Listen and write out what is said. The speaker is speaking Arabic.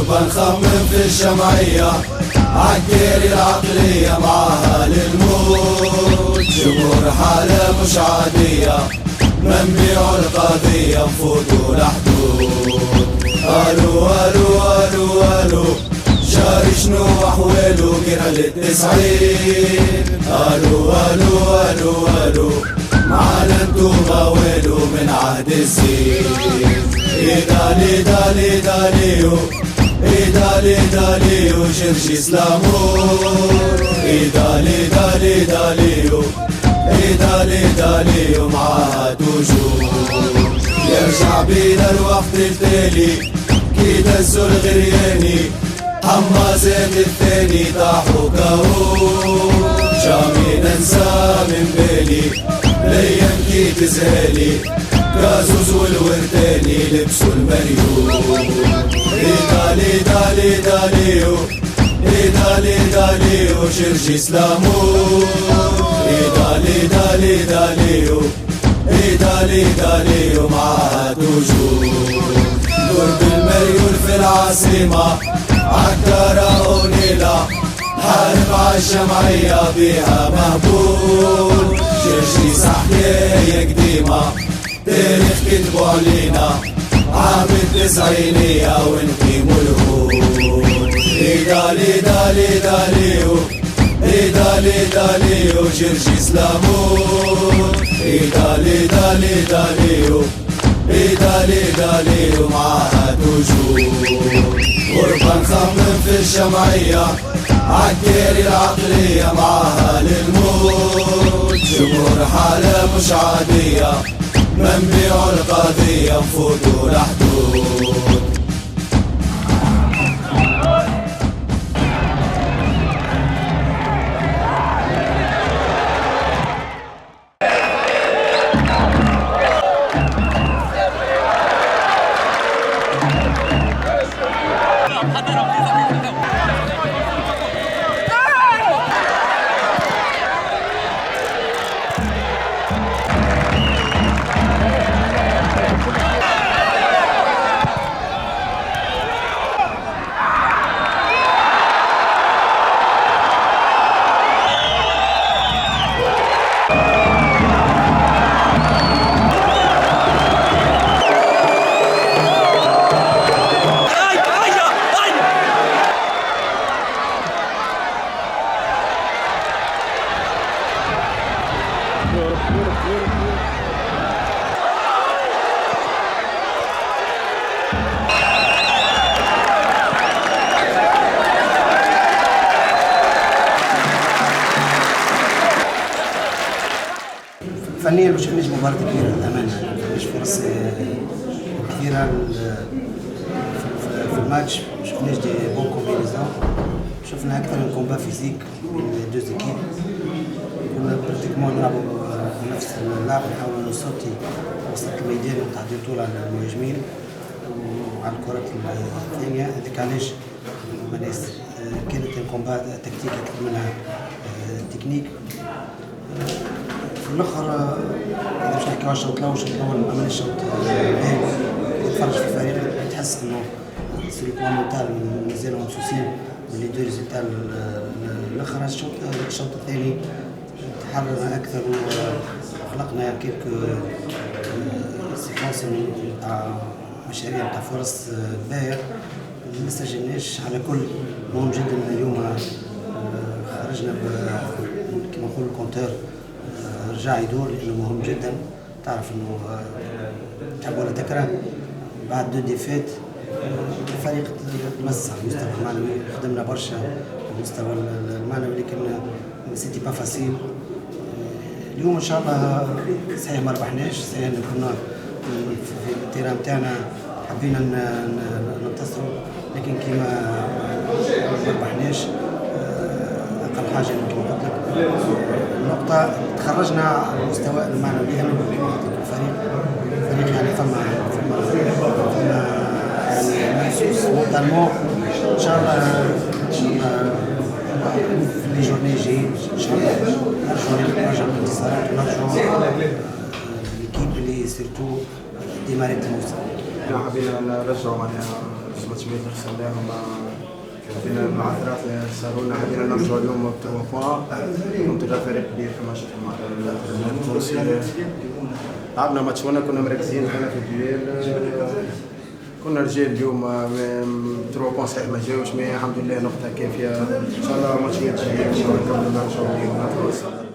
غربة نخمم في الجمعية عالكيري العقلية معاها للموت. جمهور حالة مش عادية ما نبيعوا القضية نفوتوا لحدود. الو الو الو الو جاري شنو احوالو كيرا للتسعين. الو الو الو الو معانا انتوما والو من عهد الزين. ايدالي دالي داليو ايدالي داليو جرجي سلامور. ايدالي دالي داليو ايدالي داليو معاها توجور. يرجع بينا الوقت التالي كي دزو الغرياني حمازات الثاني طاحوا كهو. جامي ننسى من بالي الايام كي تزهالي كازوز والورتاني لبسوا المريوم. ايدالي دالي داليو ايدالي داليو جرجي سلامور. ايدالي دالي داليو ايدالي داليو معاها توجور. درب المريول في العاصمة عالدارة ونيلة حارب عالجمعية بيها مهبول. جرجي صحكاية قديمة تاريخ كتبوا علينا عام التسعينية ونقيموا الهول. ايدالي دالي داليو ايدالي داليو جرجي سلامور. ايدالي دالي داليو ايدالي داليو معاها توجور. غربة نخمم في الجمعية عالكيري العقلية معاها للموت. جمهور حالة مش عادية ما نبيعوا القضية نفوتوا لحدود. فنيا ما شفناش مباراة كبيرة للأمانة، ما شفناش فرص كثيرة في الماتش، ما شفناش دي بون كومبينيزون، شفنا أكثر من كومبا فيزيك بين دوز إيكيب. كنا براتيكمون نلعبوا نفس اللعب، نحاولوا نصوتي وسط الميدان ونتعدي طول على المهاجمين وعلى الكرات الثانية. هذيك علاش الناس كانت الكومبا تكتيك أكثر منها تكنيك. في الاخر اذا باش نحكيو على الشوط الاول، الشوط الاول ما عملش شوط باهي. تفرج في الفريق تحس انه سي لو بوان مونتال مازالوا مبسوطين من لي دو ريزولتا الاخر. الشوط الثاني تحررنا اكثر وخلقنا كيلكو سيكونس نتاع مشاريع نتاع فرص باهيه ما سجلناش. على كل مهم جدا اليوم خرجنا كما نقولوا الكونتور رجع يدور، لانه مهم جدا. تعرف انه تحب ولا تكره بعد دو ديفيت الفريق تمس على المستوى المعنوي. خدمنا برشا على المستوى المعنوي لكن سيتي با فاسيل. اليوم ان شاء الله صحيح ما ربحناش، صحيح كنا في التيران نتاعنا حبينا ننتصروا، لكن كيما ما ربحناش اقل حاجه كما قلت لك النقطه تخرجنا على المستوى المعنوي. لانه الفريق يعني فما يعني محسوس مونتالمون. ان شاء الله في لي جورني الجايين ان شاء الله نرجعوا للانتصارات ونرجعوا ليكيب اللي سيرتو ديماريت الموسم. حبينا نرجعوا معناها الماتشات اللي خسرناهم فينا مع ثلاثة صاروا لنا حبينا نرجعوا اليوم بتروا بوان. كنت جا فريق كبير في ماتش مع التونسي. لعبنا ماتش وانا كنا مركزين كنا في الدويل. كنا رجال اليوم 3 بوان صحيح ما جاوش، مي الحمد لله نقطة كافية. إن شاء الله ماتشات جاية إن شاء الله نكملوا نرجعوا ونطلعوا.